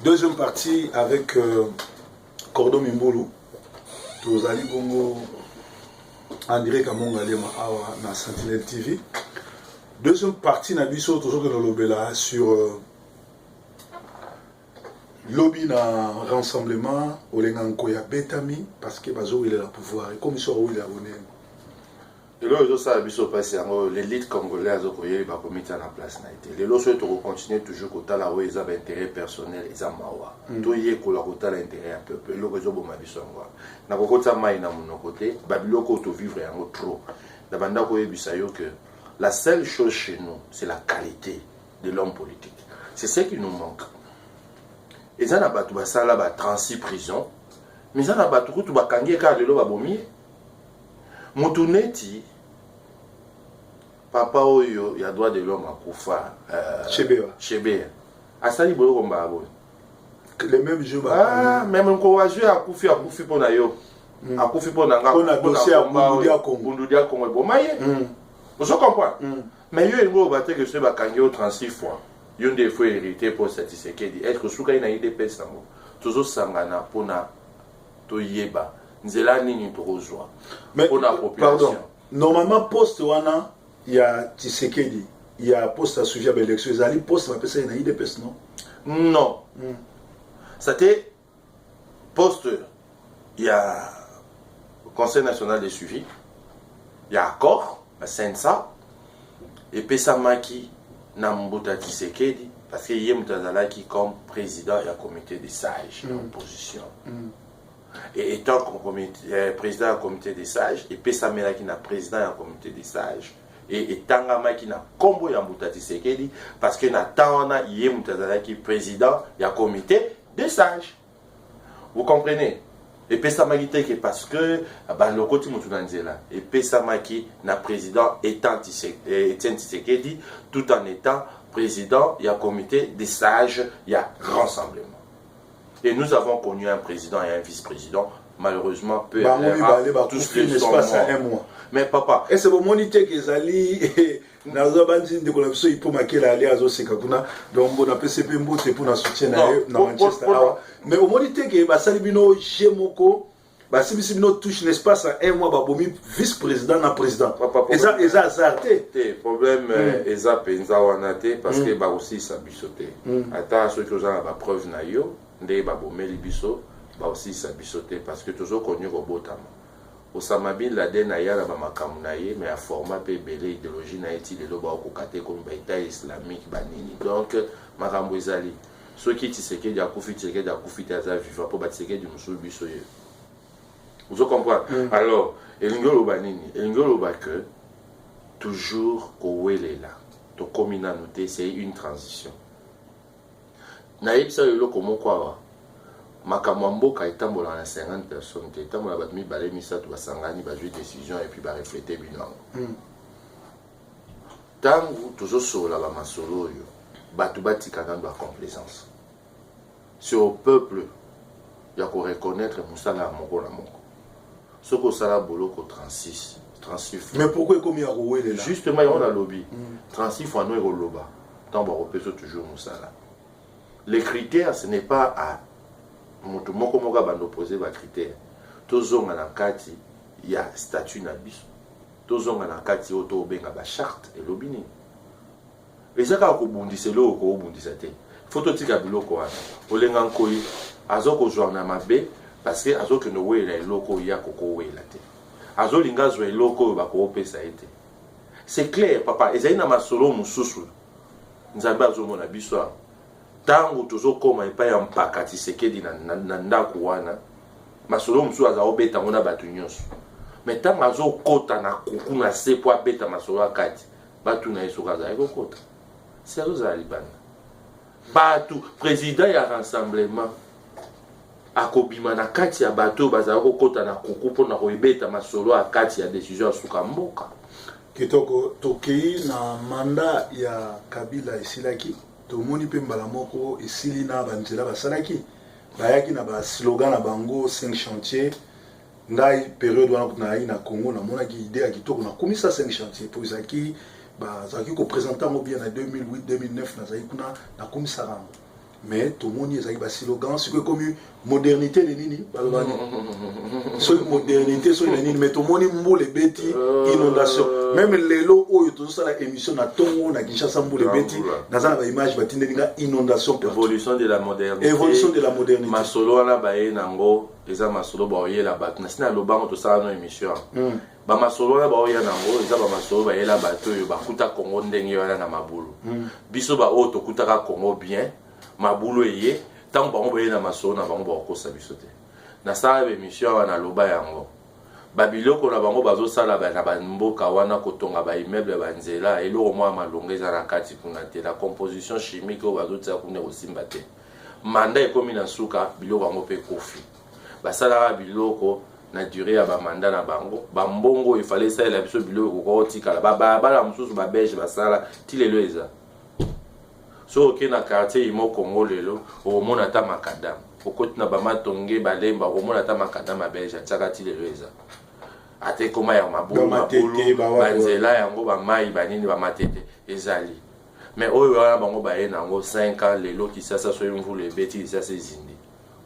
Deuxième partie avec Cordon Mimbulu. Tous allez bongo en direct à Mongalema na Sentinelle TV. Deuxième partie na biso toujours que nous lobela sur lobby na rassemblement olenganko ya betami parce que bazo il est la pouvoir et comme il sera où il est abonné. Et là, l'élite congolaise va commettre la place. Les lois souhaitent continuer toujours côté là où ils ont intérêt personnel, ils ont mawa. Tout y est côté l'intérêt un peu. Le réseau bon ma vie sont quoi. Na côté maï na mon côté, babilo côté vivre en trop. La bande ko ebisayo que la seule chose chez nous, c'est la qualité de l'homme politique. C'est ce qui nous manque. Ils ont abattu ça là bas 36 prisons, mais ils ont abattu tout ba kangi ka lelo ba bomi. Motuneti papa oyo ya droit de l'homme à Koufa Chebea asali bolo komba abo les mêmes jeux même ko wa jouer à Koufi pour na yo à Koufi pour na nga on a dossier à Bundudia Congo bo maye vous comprenez mais yo ngo battre que ce ba kangi au 36 fois yon des fois hérité pour satisfaire dit est-ce que souka ina ide pesa ngo toujours sangana pona to yeba nzela nini tozwa pour la population. Pardon, normalement poste wana il y a Tshisekedi, il y a poste à suivre l'élection, ils allaient poste à passer une IDPS non? Non. C'était poste, il y a le Conseil national de suivi, il y a accord, la CNSA, et Pesamaki Nambuta Tshisekedi, parce qu'il y a Mutazalaki comme président et un comité des sages de l'opposition. Et étant président du comité des sages, et Pesamela qui n'a président du comité des sages, et Tangama qui n'a combo Yambuta Tshisekedi, parce que Natana Yemutazala qui est président du comité des sages. Vous comprenez? Et Pesamaki qui parce que le côté Moutounanzela, et Pesamaki n'a président Etienne Tshisekedi, tout en étant président du comité des sages, il y a rassemblement. Et nous avons connu un président et un vice-président, malheureusement, peu tous les espaces à un mois. Mais papa, et c'est pour moniter qu'ils allaient dans la bande de collaboration, il faut marquer la alliance au Sekakuna, donc on a PCP Mbote pour nous soutenir dans Manchester. Mais au moniter que Basalibino, Chemoko, Basalibino touche l'espace à un mois, Babomi, vice-président, na président. Et ça, azarté. Le problème, Eza Penzawanate, parce que aussi ça bisoté. Attends, ceux qui ont la preuve, Ndé Babomeli Biso, aussi ça bisoté, parce que toujours connu au Botama. Osama Bin Laden a yala makamunaye, mais à format belé idéologie na eti le loba okokate comme État islamique banini. Donc makambo ezali. Ceux qui Tshisekedi a koufi taza vivant pour Tshisekedi musu biso ye. Vous comprenez? Alors, elingolo banini, elingolo ba que toujours kowele là. To komina noté c'est une transition. Naïbsa yolo komo kwa makambo ka etambola na 50 personnes te etambola bat mi balé misatu basangani ba jouer décision et puis ba refléter bilan. Tangu toujours sur la masolo yo batu batika dans la complaisance. Sur au peuple ya ko reconnaître musala moko na moko. Soko sala boloko 36 fois. Mais pourquoi comme il y a roué là? Justement on a lobby 36 fois no ero loba. Tant ba repeso toujours musala. Les critères, ce n'est pas à Motomoko Moga Bando poser les critères. Tozong à l'encati, il y a statut n'abus. Tozong à l'encati, auto benga ba charte et l'obini. Et ça, quand on bondit, c'est l'eau qu'on bondit. Photo tika biloko wana. Olengankoi, azoko journa mabe, parce que azoko no we la loko ya koko we la te. Azo linga zo loko ba ko pesa ete. C'est clair, papa. Ezaina masolo mususu. Nzamba azo mona biswa. Tango tozo koma epa ya mpaka Tshisekedi na ndako wana masolo musu aza obeta ngona batu nyonso mais tango azo kota na kuku na sepo abeta masolo akati batu na yeso kaza eko kota c'est za libana batu président ya rassemblement akobima na kati ya bato baza ko kota na kuku pona ko ebeta masolo akati ya décision suka mboka kitoko tokei na manda ya Kabila isilaki tomoni pe mbala moko esili na banzela basalaki bayaki na ba slogan na bango 5 chantiers ndai période wana na na Congo na monaki idée ya kitoko na komisa 5 chantiers pour zaki ba zaki ko présenter mo bien na 2008 2009 na zaki kuna na komisa rango mais tout le monde est avec slogan c'est comme modernité de nini balobani so modernité so nini mais tout le monde mbule beti inondation même lelo oyo to ça la émission na tongo na Kinshasa mbule beti nazana ba image batindelinga inondation évolution de la modernité masolo na baye nango eza masolo ba oyela bato na sina lobango to sala no émission ba masolo na ba oyela nango eza ba masolo ba yela bato yo bakuta Congo ndenge wana na mabulu biso ba o to kutaka Congo bien mabulu eye tant bango boye na masolo na bango ba kosa biso te na sala be mission wana loba yango babiloko na bango bazo sala ba na mboka wana kotonga ba immeuble ba nzela eloko mwa malonga eza na kati kuna te la composition chimique o bazo tsa kuna osimba te manda ekomi na suka biloko bango pe kofi basala biloko na durée ya ba manda na bango ba mbongo il fallait ça la biso biloko ko tikala ba la mususu ba beige basala tilelo eza so ke na quartier imo Congo lelo o mona ta makadam okoti na ba matonge balemba o mona ta makadam beige tsaka tilelo eza ate koma ya mabulu banzela yango ba mai banini ba matete ezali mais oyo wana bango ba yena ngo 5 ans lelo kisasa so yimvule beti ça c'est zindi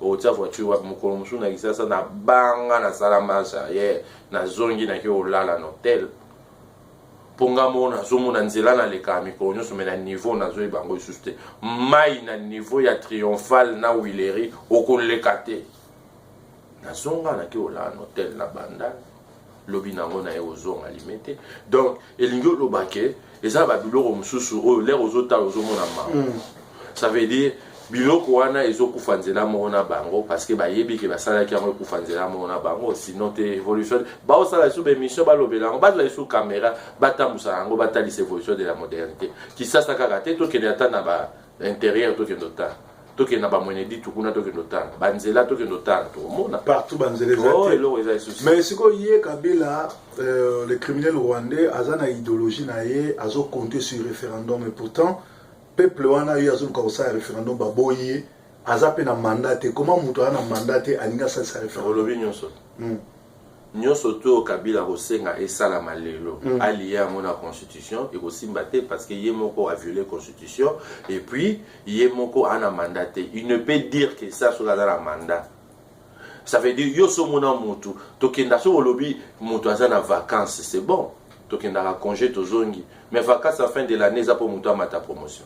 o tsa voiture wa mukolo musu na kisasa na banga na salamasha ye na zongi na ki olala no hotel ponga mona zomo na nzela na leka mikolo nyoso me na niveau na zo bango juste mai na niveau ya triomphal na Willery okoleka te na zonga na ki olala no hotel na banda lobi nango na ozonga limité donc elingo lobake eza ba biloko mususu o l'air ozota ozomona ma ça veut dire biloko wana ezokufa nzela moko na bango parce que bayebi ke basalaki yango ekufa nzela moko na bango sinon te évolution baosala esu bémission balobela yango batala esu caméra batambusa yango batalisa évolution de la modernité kisasa kaka te tokende ata na ba intérieur tokende otala tokende na bamwenedi tukuna tokende otala banzela tokende otala tomona partout banzela mais siko ye Kabila le criminel rwandais aza na idéologie na ye azo compter sur référendum et pourtant peuple wana yo azo kosa référendum baboye azape na mandat comment muto ana mandat alinga sa référendum olobi nyonso nyonso to Kabila kosenga esala malelo allié à la constitution et kosimba te parce que yemoko a violé constitution et puis yemoko ana mandat il ne peut dire que ça sur la mandat ça veut dire yo so mona mutu tokenda so olobi mutu azana vacances c'est bon tokenda ka congé tozongi mais vacances à fin de l'année ça pour mutu amata promotion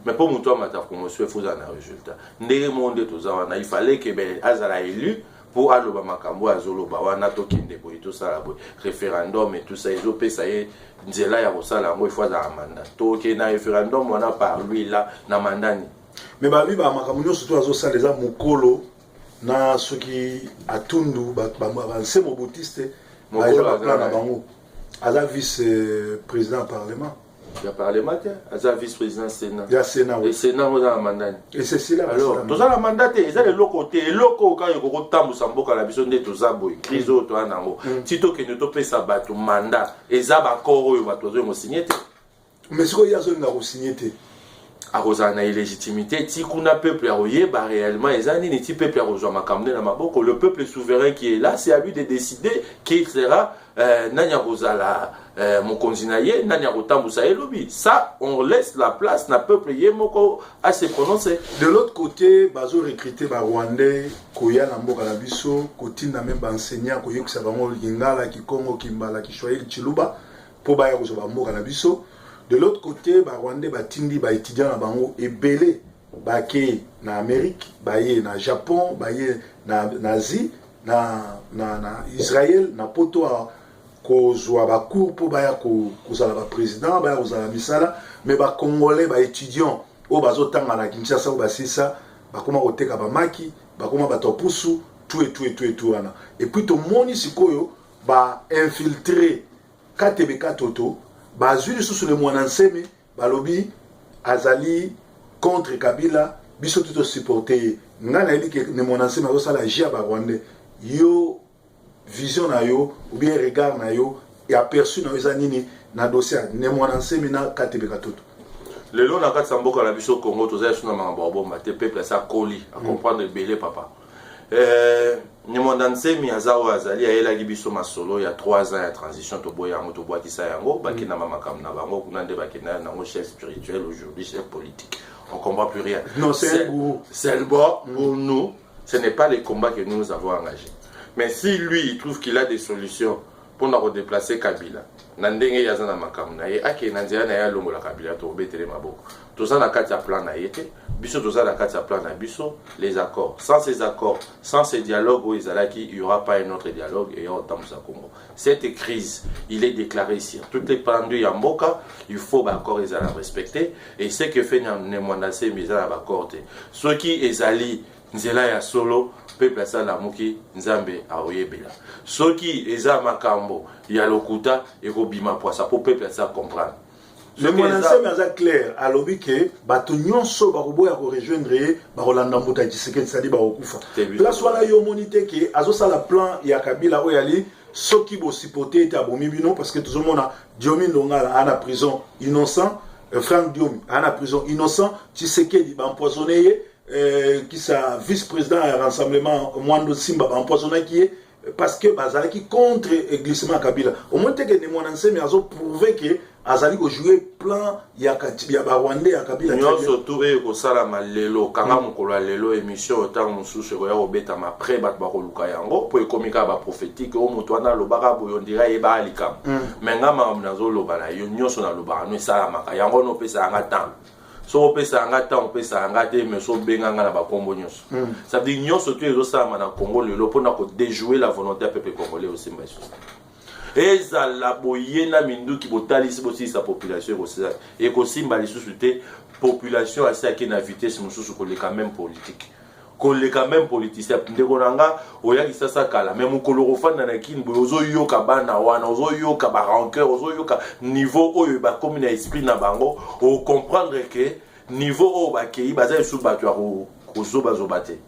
mais pour mutu amata promotion il faut un résultat ndenge monde tozawana il fallait que ben azala élu pour aloba makambo azoloba wana tokende boy tout ça boy référendum et tout ça ils ont payé nzela ya kosala ngo il faut za mandat tokena référendum wana par lui là na mandani mais babi ba makambo surtout azosala za mukolo na soki atundu ba nsemo botiste ba plan na bango aza vice président parlement ya parlement aza vice président sénat ya sénat et sénat mo za mandani et c'est cela alors toza la mandat eza le lokote eloko ka yoko kotambusa mboka la biso nde toza boy crise o to anango tito kende to pesa bato mandat eza ba koro oyo bato zo mo signer te mais siko ya zo nga ko signer te akozana illégitimité ti kuna peuple ya oyeba réellement ezani ni ti peuple ya kozwa makambo na maboko le peuple souverain qui est là c'est à lui de décider qui sera nanya kozala mokonzi na ye nanya kotambusa elobi ça on laisse la place na peuple ye moko à se prononcer de l'autre côté bazo recruter ba rwandais koya na mboka na biso kotinda même ba enseignant koyekisa bango lingala kikongo kimbala kiswahili chiluba po ba ya kozwa mboka na biso. De l'autre côté, ba Rwandais batindi ba étudiants na bango ebele baké na Amérique, baye na Japon, baye na Asie, na Israël, na poto kozwa ba cours po baya kozala ba président, baya kozala misala, mais ba congolais ba étudiants o bazotanga na Kinshasa o basisa, bakoma koteka ba maki, bakoma batopusu, tout wana. Et puis to moni sikoyo ba infiltrer KTBK Toto bazuli sous le mwana-nseme balobi azali contre Kabila biso tout supporter ngana eli ke ne mwana-nseme azosala jia ba Rwandais yo vision na yo ou bien regard na yo et aperçu na eza nini na dossier ne mwana-nseme na KTBK Toto lelo na kati mboka la biso Congo toza suna makambo bomba te peuple sa koli a comprendre belé papa Nemondanse Miyazawa Azali ayelaki biso masolo ya 3 ans ya transition to boya yango to boakisa yango bakina mamakam na bango kuna nde bakina nango chef spirituel aujourd'hui chef politique. On comprend plus rien. Non, c'est le bon pour nous, ce n'est pas les combats que nous avons engagés. Mais si lui il trouve qu'il a des solutions pour nous redéplacer Kabila, nandenge yazana makam na ye ake nanzela na ya longola Kabila to betele maboko. Tout ça na kati ya plan na yete, biso tout ça na kati ya plan na biso, les accords. Sans ces accords, sans ces dialogues où il n'y aura pas un autre dialogue et autant de Congo. Cette crise, il est déclaré ici. Toutes les pendules Yamboka, il faut accord ils allaient respecter et ce que fait Nemwandase Mizana Bakorte. Ceux qui ezali nzela ya solo peuple ça la muki nzambe aoyebela. Ceux qui eza makambo ya lokuta et robima poisa pour peuple ça comprendre. Le monanse mais clair alobi que bato nyonso barobo ya ko rejoindre ba Rolanda Mbuta Tshisekedi sadi ba okufa. Place wana yo monité que azo sala plan ya Kabila oyali soki bo sipoté ta bomi bino parce que tout le monde a Diomi Ndongala en prison innocent, Franck Diomi en prison innocent, Tshisekedi ba empoisonné qui sa vice-président à rassemblement Mwando Simba ba empoisonné qui est parce que bazala qui contre glissement Kabila. Au moins que ne monanse mais azo prouver que azali ko jouer plan ya Katibi ya Rwanda ya Kabila. Nous surtout ko sala malelo kanga mukolo lelo émission autant mususu ko ya obeta ma pré bat ba ko luka yango po ekomika ba prophétique o mutu ana lobaka boyo ndira e ba alikam. Mais ngama mnazo loba na yo nyoso na loba no sala maka yango no pesa anga temps. So pesa anga temps pesa anga te mais so benga na ba kombo nyoso. Ça veut dire nyoso tu ezo sala na Congo lelo pona ko déjouer la volonté du peuple congolais aussi mbaso. Eza la boyena mindu ki botalisi bosi sa population et ko simba lisusu te population assez qui na vitesse mususu ko le quand même politique ko le quand même politicien ndeko nanga oya ki sasa kala même ko lo fanda na kin bozo yoka bana wana ozo yoka ba rancœur ozo yoka niveau oyo ba comme na esprit na bango o comprendre que niveau o ba kei baza sous bato ko zo bazo baté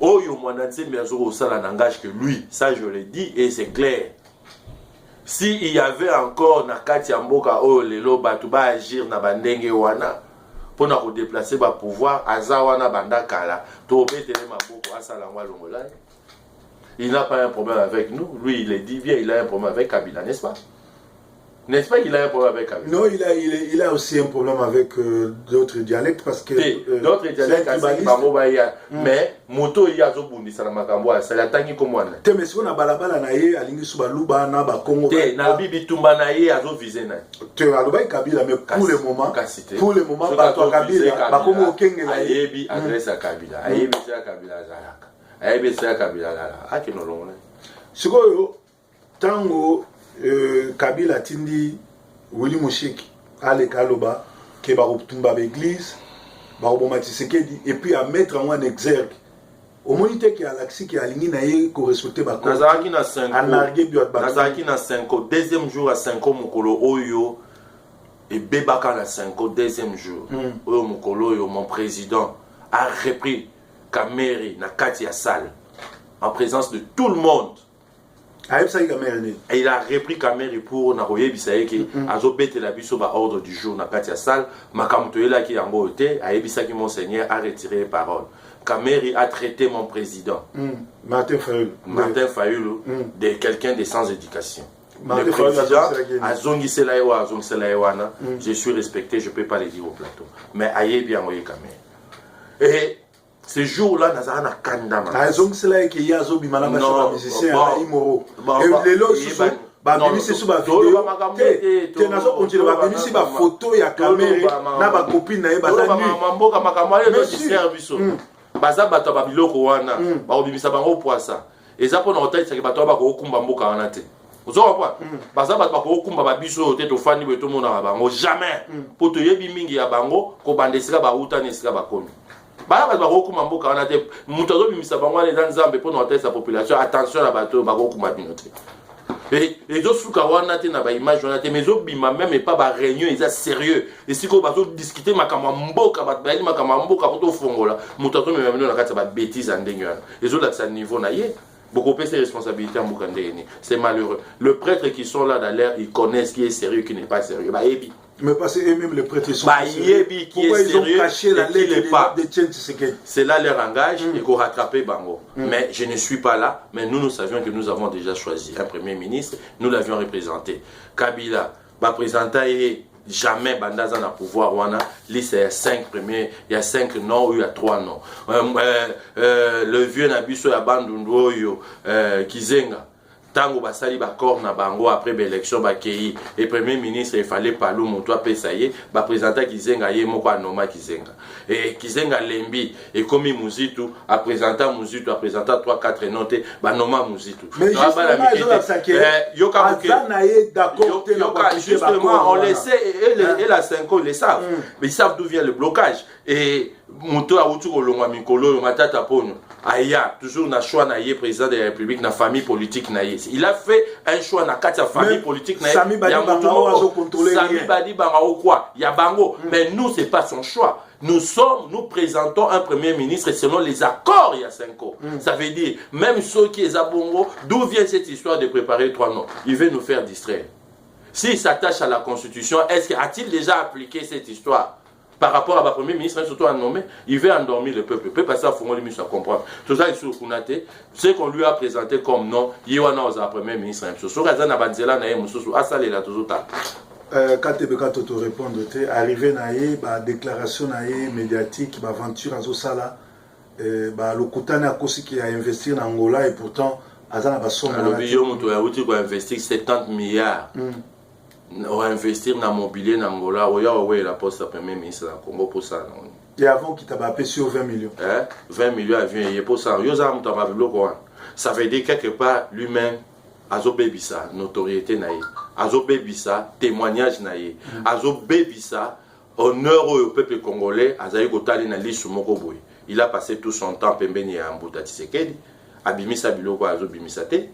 oyo mwananze mezo ko sala n'engage que lui ça je le dis et c'est clair. Si il y avait encore na kati ya mboka oyo lelo batu ba agir na bandenge wana pour na déplacer ba pouvoir aza wana banda kala to betele maboko asala ngwa longola. Il n'a pas un problème avec nous, lui il est dit bien, il a un problème avec Kabila, n'est-ce pas? N'est-ce pas qu'il a un problème avec Kabila? Non, il a aussi un problème avec d'autres dialectes parce que d'autres dialectes mais moto il y a zo bundi sana makambo ça la tangi comme wana. Te mais si on a balabala na ye alingi suba luba na ba Congo. Te na bibi tumba na ye azo viser na. Te aloba Kabila mais pour le moment ba to Kabila ba Congo kengela ayebi adresse à Kabila. Ayebi ça Kabila zalaka. Ayebi ça Kabila la. Akino longa. Sikoyo tango Kabila tindi Willy Mushiki ale kaloba ke ba tumba l'église ba roboma Tshisekedi et puis à mettre en exergue au monité qui a l'axi qui a ligné na ye ko respecter ba ko nazaki na 5 anargué bio ba nazaki na 5 deuxième jour à 5 mukolo oyo et bebaka na 5 deuxième jour oyo mukolo oyo mon président a repris Kameri na kati ya salle en présence de tout le monde. Et il a repris Kameri pour Naroye Bisaeke, Azobete la biso ba ordre du jour na katia salle, Makamutoela qui en beauté, Aebisaki Monseigneur a retiré les paroles. Kameri a traité mon président, Martin Fayulu, de quelqu'un de sans éducation. Le président, Azongi Selaewa, Azongi Selaewana, je suis respecté, je ne peux pas le dire au plateau. Mais Ayebi Angoye Kameri. Et ce jour-là, nous avons un kandama. Azong cela qui y a zobi malama sur musicien à Imoro. Et les lots ba bimisi sur ba vidéo. Te nazo continuer ba bimisi ba photo ya caméra na ba copine na e baza nu. Mamboka makamale no service. Baza bato ba biloko wana. Ba bimisa bango poisa. Eza pona hôtel c'est que bato ba ko kumba mboka wana te. Vous avez quoi? Baza bato ba ko kumba ba biso te to fani beto mona bango jamais. Po to yebi mingi ya bango ko bandesika ba uta nesika ba komi. Bah bah beaucoup mamboka on a des moutons bimisa bango les dans Zambie pour noter sa population attention à bateau bah beaucoup mabinoté et d'autres sous kawana te na ba image on a te mais obima même pas ba réunion ils sont sérieux et si ko bateau discuter makama mboka ba ba makama mboka ko to fongola moutons même na kata ba bêtise en dengue les autres à ce niveau na yé beaucoup plus de responsabilités en Bukandéni c'est malheureux le prêtre qui sont là dans l'air ils connaissent qui est sérieux qui n'est pas sérieux bah ebi Mais parce que même les prêtres sont pourquoi ils ont caché la lettre de Etienne Tshisekedi? C'est là leur engage et qu'on rattrape Bango. Mais je ne suis pas là, mais nous savions que nous avons déjà choisi un premier ministre, nous l'avions représenté. Kabila va présenter jamais Bandaza na pouvoir wana liste il y a 5 premiers, il y a 5 noms ou il y a 3 noms. Le vieux Nabiso ya Bandundu yo Kizenga tango basali bakor na bango après l'élection bakei et premier ministre il fallait parler moto apesaye ba présenter Kizenga ye moko anoma Kizenga et Kizenga lembi et comme Muzitu a présenté 3 4 notes ba noma Muzitu mais justement on le sait et la 5 ils le savent mais ils savent d'où vient le blocage et moto a utu kolongwa mikolo matata pono aya toujours na choix na ye président de la République na famille politique na ye il a fait un choix na kati ya famille politique na ye Sami Badi Bangao quoi ya bango mais nous c'est pas son choix. Nous présentons un premier ministre selon les accords il y a 5 ans. Ça veut dire, même ceux qui est à Bongo, d'où vient cette histoire de préparer 3 noms? Il veut nous faire distraire. S'il s'attache à la Constitution, a-t-il déjà appliqué cette histoire par rapport à ma premier ministre, surtout à nommer, il veut endormir le peuple. Le peuple, ça, il faut lui à comprendre. Tout ça, il est sur ce qu'on lui a présenté comme nom, il y a un premier ministre. Katebeka te répondre, arrivé na ye, déclaration na ye médiatique, aventure à Zosala, le Koutane a aussi qui a investi en Angola et pourtant, Azana va son. Le billet, on a investi 70 milliards. On va investir dans le mobilier en Angola. On a la poste à premier ministre du Congo pour ça. Et avant qu'il t'a appelé sur 20 millions. 20 millions, il vient pour ça. Ça veut dire quelque part, lui-même, Azo Bebisa, notoriété naïe. Azo Bebisa, témoignage naïe. Azo Bebisa, honneur au peuple congolais. Azaï Gotali na lisu mokoboy. Il a passé tout son temps pembeni à Mbuta Tshisekedi. Abimisa biloko Azo Bimisate.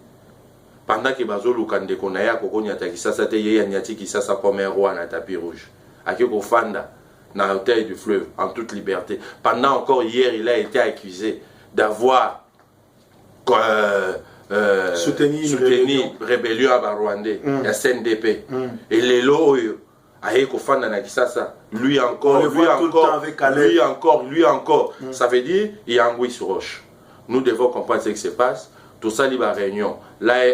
Pendant que Bazo Lukande Konaya Kokonya Takisasa te yé Nyati Kisasa comme un roi na tapis rouge. Akiko Fanda, na hôtel du fleuve, en toute liberté. Pendant encore hier, il a été accusé d'avoir soutenu rébellion à Rwandais, il y a CNDP. Et les lots, Ayeko Fanda na Kisasa, lui encore. Ça veut dire, il y a Anguille sur roche. Nous devons comprendre ce qui se passe. Tout ça, il y a une réunion. L'AR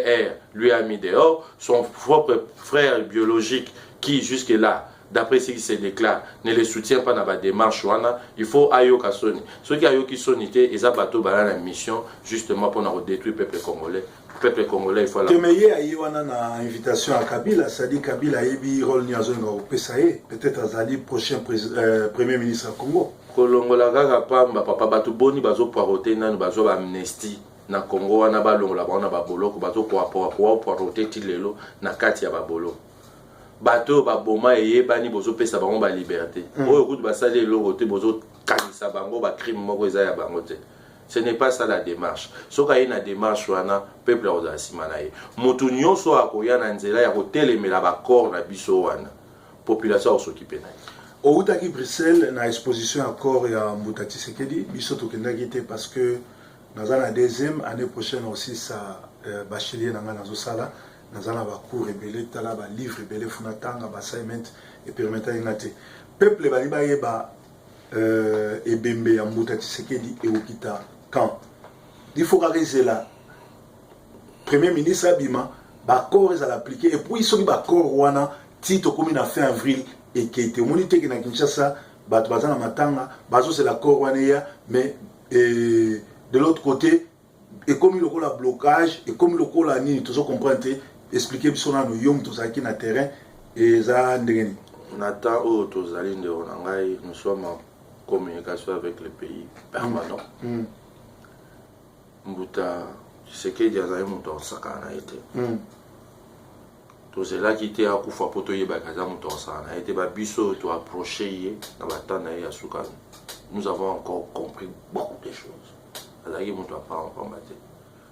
lui a mis dehors. Son propre frère biologique, qui jusque-là, d'après ce qui se déclare, ne le soutient pas dans la démarche. Il faut Ayoka Soni. Ceux qui Ayoki Soni, ils ont bateau la mission justement pour détruire le peuple congolais. Le peuple congolais, il faut la. Temeye Ayoana na invitation à Kabila, ça dit Kabila Yebi rôle Niazonga au PSAE, peut-être Azali prochain premier ministre du Congo. Kolongola kaka pamba papa bato boni bazo poiroter nanu bazo ba amnesty. Na Congo wana balongola bana baboloko bato kwa poiroter tilelo na kati ya babolo. Bato baboma eye bani bozo pesa bango ba liberté. Oyo kutu basali eloko te bozo kanisa bango ba crime moko eza ya bango te. Ce n'est pas ça la démarche. Soka ina démarche wana peuple oza simana ye. Mutu nyonso akoya na nzela ya kotelemela ba corps na biso wana. Population osoccuper na. Outaki Bruxelles na exposition à corps ya Mbuta Tshisekedi biso tokendaki te parce que dans la deuxième année prochaine aussi ça bachelier nanga nazo sala dans la cours rebelle tala ba livre rebelle funatanga ba assignment et permettre ingate peuple bali ba yeba ebembe ya Mbuta Tshisekedi et okita quand il faut arrêter là premier ministre Abima ba corps ils l'appliquer et puis ils ba corps wana tito comme na fin avril et qui était monité na Kinshasa ba bazana matanga bazo c'est la corps wana ya mais de l'autre côté, et comme il y a un blocage, et comme il y a un nid, tout ça comprend, expliquer que nous sommes sur le terrain et ça n'est Nathan, nous sommes en communication avec le pays permanent. Mbuta, c'est que des amis ont sakana été. Tout cela qui était à Koufa Poto Yebakaza Moutorsana a été biso to approcher dans la tana et à Soukan. Nous avons encore compris beaucoup de choses.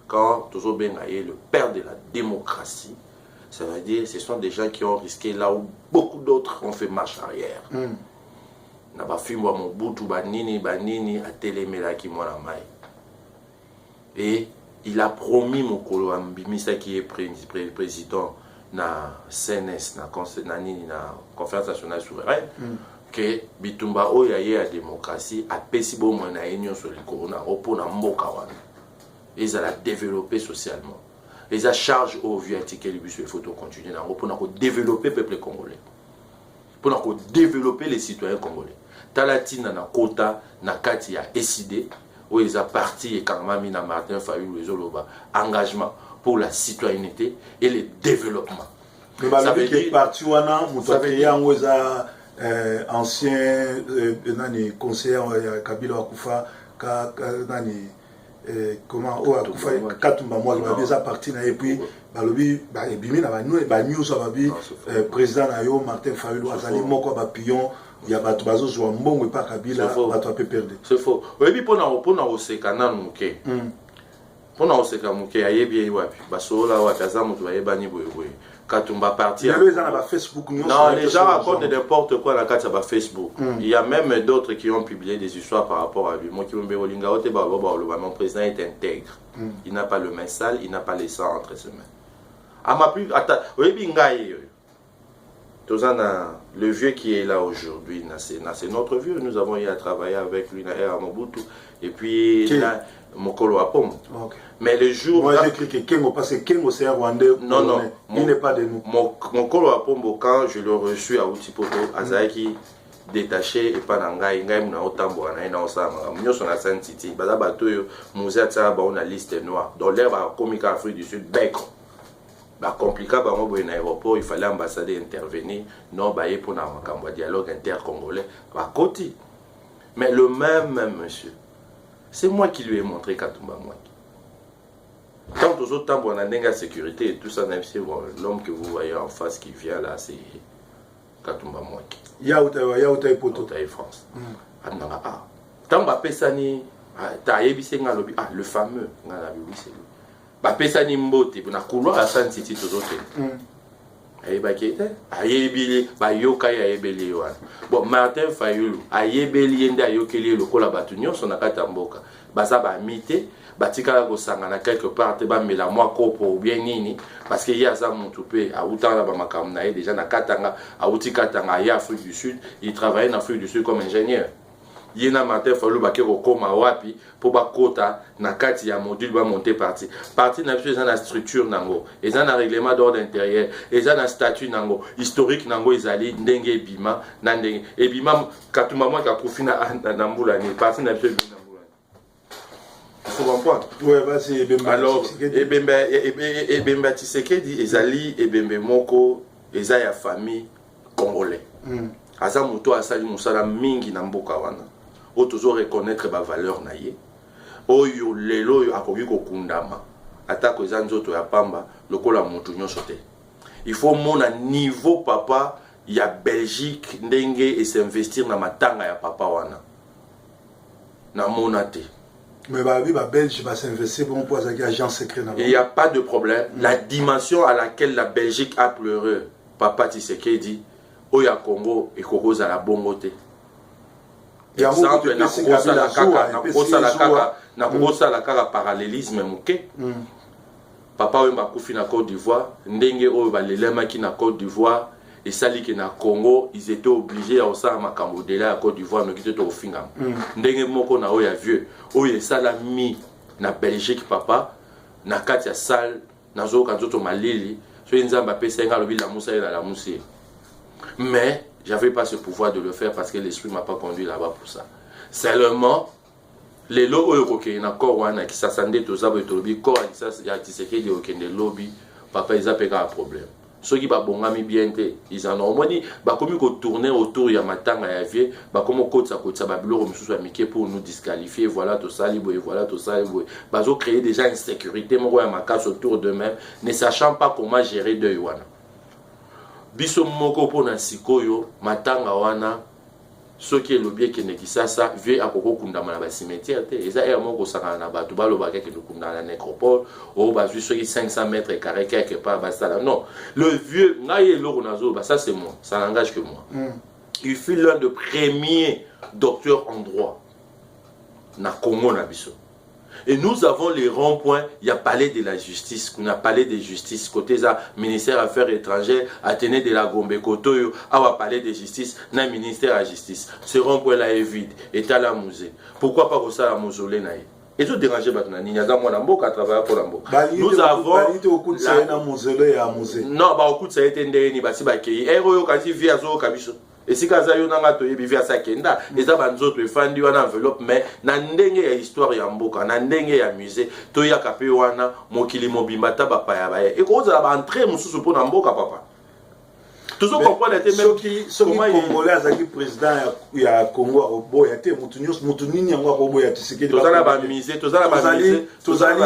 Quand toujours bien le père de la démocratie, ça veut dire ce sont des gens qui ont risqué là où beaucoup d'autres ont fait marche arrière. Et il a promis mon Kolo Ambimisa qui est président na CNS na conférence nationale souveraine que bitumba oyo ya démocratie apesi bomoi na ye nyonso likolo na mpona mboka wana ezala développer socialement eza charge oyo vieux atikeli biso il faut continuer nango mpona kodévelopper peuple congolais mpona kodévelopper les citoyens congolais tala ntina na kota na kati ya SID oyo eza parti ekangamami na Martin Fayulu ezoloba engagement pour la citoyenneté et le développement. Ça veut dire parti wana mutaki yango eza ancien conseiller Kabila wakufa nani comment wakufa Katumba moi eza parti na et puis balobi ba ebimi na ba news babi président na yo Martin Fayulu azali moko ba pion ya bato bazozwa mbongo pa Kabila bato ape perdre. C'est faux. Oyebi pona osekana muke. Pona oseka muke ayebi wapi basola wapi azamutu bayebani boye Katumba parti non les gens racontent n'importe quoi la carte sur Facebook. Il y a même d'autres qui ont publié des histoires par rapport à lui. Moi qui mon président est intègre. Il n'a pas le main sale, il n'a pas les sang entre ses mains. Le vieux qui est là aujourd'hui, c'est notre vieux. Nous avons eu à travailler avec lui à Mobutu. Et puis Mokolo Apom. Mais le jour. Moi j'ai écrit que Kengo, parce que Kengo c'est un Rwandais. Non, il n'est pas de nous. Mokolo Apombo, quand je l'ai reçu à Outipoto, Azaiki détaché et pas n'angai, n'a autant boire, n'a autant nous sommes à Saint-Titi. Bazabatoyo, Moussa Tsaba, on a liste noire. Dans l'air à Comique Afrique du Sud, Becro. Compliqué, un aéroport, il fallait l'ambassadeur intervenir. Non, pour un dialogue intercongolais. Côté. Mais le même monsieur, c'est moi qui lui ai montré Katumba Mwaki. Tant aux autres temps, on a une sécurité et tout ça, même si l'homme que vous voyez en face qui vient là, c'est Katumba Mwaki. Yaouta et Poto. Yaouta et France. Tant que Pesani, le fameux, oui, c'est lui. Pesani Mbote, on a couloir à Saint-Titi, tous autres. Bon, Martin Fayulu, Ayebeli Yende Ayokeli, le Kolabatunyo, son akatamboka. Baza ba mité, batika go sangana quelque part, ba mela moi kopo ou bien nini, parce qu'il y a ça mon toupé, à Outanga Bamakamnae, déjà na Katanga, à Outikatanga, à Afrique du Sud, il travaillait en Afrique du Sud comme ingénieur. Yena Martin Fayulu bakero koma wapi pour bakota na kati ya module ba monter parti na biso na structure nango eza na règlement d'ordre intérieur eza na statut nango historique nango ezali ndenge ebima na ndenge ebima Katumba Mwaki akufina na mbula ni parti na biso na mbula il faut comprendre ouais vas-y Ebemba alors Ebemba Tshisekedi ezali Ebembe moko eza ya famille congolais aza muto asali musala mingi na mboka wana o toujours reconnaître ba valeur na ye oyo lelo oyo akoki kokundama atako eza nzoto ya pamba lokola mutu nyonso te il faut mona niveau papa ya Belgique ndenge et s'investir na matanga ya papa wana na mona te mais ba Belge va s'investir pour un agent secret na il y a pas de problème la dimension à laquelle la Belgique a pleuré papa Tshisekedi oya Congo et kokoza la bongo te exemple na kokosa la kaka parallélisme muke papa oyo bakufi na Côte d'Ivoire ndenge oyo balelemaki na Côte d'Ivoire et sali que na Congo ils étaient obligés à osala makambo de la Côte d'Ivoire mais qui était au finga ndenge moko na oyo vieux oyo salami na Belgique papa na kati ya salle na zo kanzoto malili so nzamba pesa nga lobi la musa la musi. Mais j'avais pas ce pouvoir de le faire parce que l'esprit m'a pas conduit là-bas pour ça. Seulement, les lots qui na korwana qui s'assendait tout ça pour lobby corps qui ça y a Tshisekedi okende lobby papa ils appellent un problème. Ceux qui ba bongami bien té ils en ont moins dit ba comme ko tourner autour ya matanga ya vie ba comme ko tsa ba biloko mususu amike pour nous disqualifier voilà tout ça libo et voilà tout ça libo ba zo créer déjà une sécurité moko ya makasi autour d'eux-mêmes ne sachant pas comment gérer de wana. Biso moko pona sikoyo matanga wana soki elobi ekende Kisasa vie akoko kundama na ba cimetière te eza er moko sakana na bato baloba ke kundana na nécropole o bazwi soki 500 mètres carrés quelque part basala non le vieux ngai eloko nazo ba ça c'est moi ça n'engage que moi il fut l'un des premiers docteurs en droit na Congo na biso Et nous avons les ronds-points, il y a palais de la justice, qu'on a palais de justice, côté ça, ministère Affaires étrangères, Athénée de la Gombe, Kotoyo, à palais de justice, na ministère à justice. Ce rond-point-là est vide, est à la musée. Pourquoi pas que ça la mausolée naïe? Et tout déranger maintenant, il y a des gens qui travaillent pour l'ambo. Nous avons. Non, bah, au coup de ça, il y a des gens qui ont et si kaza yo nanga to yebi via sakenda eza banzoto efandi wana enveloppe mais na ndenge ya histoire ya mboka na ndenge ya musée to ya kape wana mokili mobimba ta bapaya baye et ko za ba entrer mususu pona mboka papa toujours comprendre était même comment congolais azaki président ya Congo obo ya te mutu nini yango obo ya Tshisekedi tozala ba musée tozala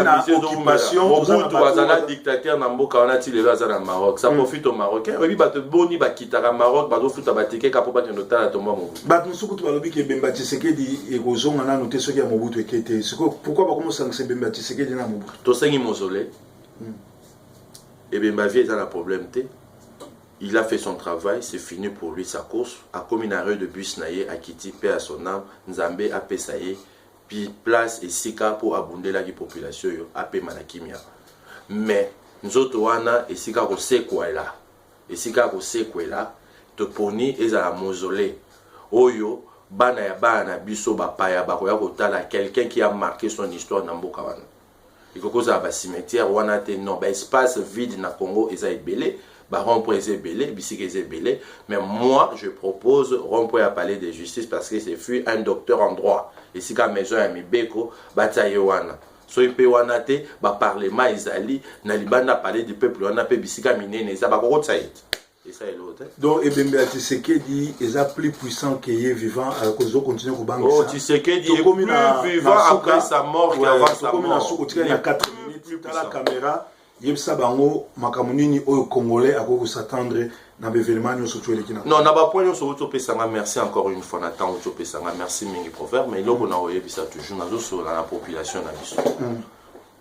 na occupation tozala dictateur na mboka wana ti lelo azala na Maroc ça profite au Marocain obi bato boni bakitaka Maroc bato futa batike ka popa tendo tala tomba mobutu bato musuku to balobi ke Bemba Tshisekedi ekozonga na noté soki ya mobutu ekete siko pourquoi ba comment ça Bemba Tshisekedi na mobutu to sengi mausolée et Bemba vie est un problème te. Il a fait son travail, c'est fini pour lui sa course. A comme une arrêt de bus naïe, a quitté paix à son âme, Nzambe a pesaye, puis place et sika pour abonder la population, a paix manakimia. Mais nous autres, wana, et sika ko sait quoi est là. Et sika ko sait quoi est là, te poni et à la mausolée. Oyo, bana ya bana, biso bapaya, bakoya kotala, quelqu'un qui a marqué son histoire dans Mboka wana. Il faut que ça va cimetière, wana te non, espace vide na Congo, et ça est belé. Rond-point est belé, bicycle est belé, mais moi je propose rond-point à palais de justice parce que c'est fut un docteur en droit. Et si la maison est mibeko, bataille wana. So il peut wana te, parlement izali, na libana palais du peuple wana pe bisika minene, ça ba ko tsaït. Et ça est l'autre. Donc Bemba Tshisekedi est plus puissant qu'il est vivant à cause de continuer au banque. Oh Tshisekedi est plus vivant après sa mort qu'avant sa mort. Comme il y a 4 minutes dans la caméra. Yebsa bango makamunini oyo congolais ako s'attendre na événement nyo surtout lekina. Non, na ba point nyo so pesanga merci encore une fois na temps to pesanga merci mingi proverbe mais loko na oyebisa toujours nazo sur la population na biso.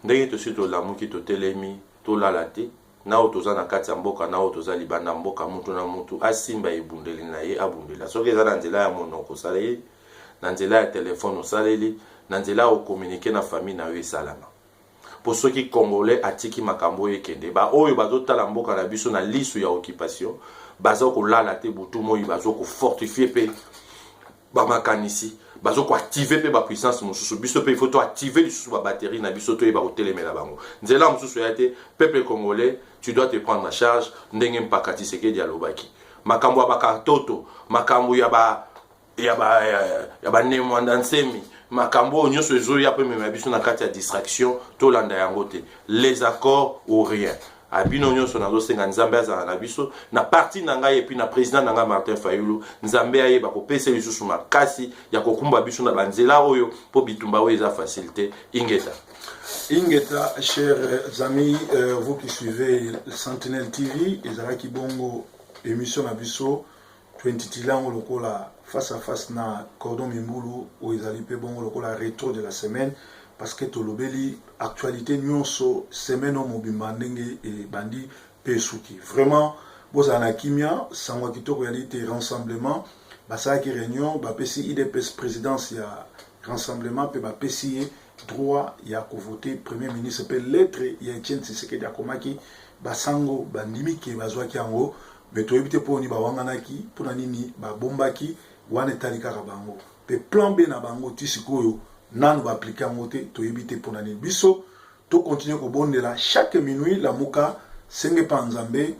Ndenge to sito la muki to telemi to lalate na otoza na kati ya mboka na otoza libanda mboka mutu na mutu asimba ebundeli na ye abundela soki eza na nzela ya monoko saleli na nzela ya telefone osaleli na nzela o communiquer na famille na yo esalama. Pour ceux qui congolais atiki makambo ekende ba oyo bazotala mboka na biso na lisu ya occupation bazo ko lala te butu moyi bazo ko fortifier pe ba makanisi bazo ko activer pe ba puissance mususu biso pe il faut to activer lisusu ba batterie na biso to e ba ko telemela bango nzela mususu ya te peuple congolais tu dois te prendre en charge ndenge mpaka Tshisekedi alobaki makambo abaka toto makambo ya ba nemwanda nsemi makambo nyonso ezo ya pe mema biso na kati ya distraction to landa yango te les accords ou rien abino nyonso nazo senga nzambe azala na biso na parti na ngai et puis na président na ngai Martin Fayulu nzambe ayeba ko pesa lisusu makasi ya kokumba biso na banzela oyo po bitumba oyo eza facilité ingeta chers amis vous qui suivez Sentinelle TV ezalaki bongo émission na biso twentitilango lokola face à face na Cordon Mimbulu où ils allaient bon lokola rétro de la semaine parce que tolobeli actualité nyonso semaine au mobimba ndenge et bandi pesuki vraiment bozana kimia sangwa kitoko ya lite rassemblement basala ki réunion ba pesi IDPS présidence ya rassemblement pe ba pesi droit ya ko voter premier ministre pe lettre ya Etienne Tshisekedi akomaki basango bandimi ke bazwaki yango mais toyebite poni ba wanganaki pona nini ba bombaki wane talika bango pe plan B na bango tisikoyo nanu ba appliquer yango te toyebite pona nini biso to continuer ko bondela chaque minuit la muka senge pa nzambe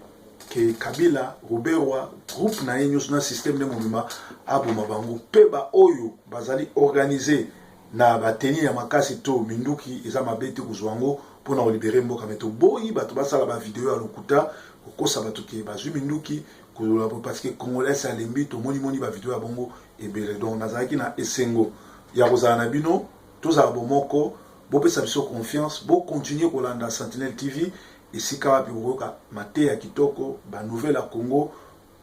ke Kabila Roberwa groupe na yenyo na système de mouvement aboma bango pe ba oyo bazali organiser na bateni ya makasi to minduki eza mabete kuzwango pona ko libérer mboka meto boyi bato basala ba vidéo ya lokuta kokosa bato ke bazwi minduki parce que congolais ça lembi to moni ba vidéo ya bongo ebele donc nazaki na esengo ya kozala na bino tozala bomoko bopesa biso confiance bo continuer kolanda Sentinelle TV esika wapi koyoka mate ya kitoko ba nouvelle ya Congo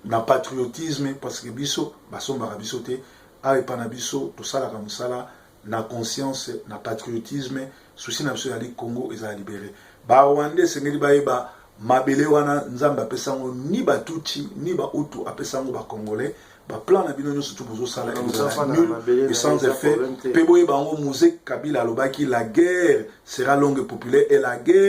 na patriotisme parce que biso basombaka biso te awe pa na biso tosalaka mosala na conscience na patriotisme souci na biso ya Congo ezala libéré ba Rwanda sengeli bayeba mabele wana nzamba apesango ni batuti ni ba utu apesango ba congolais plan na bino nyonso tobozosala ezala nul et sans effet mpe boyeba yango Moïse Kabila alobaki la guerre sera longue et populaire et la guerre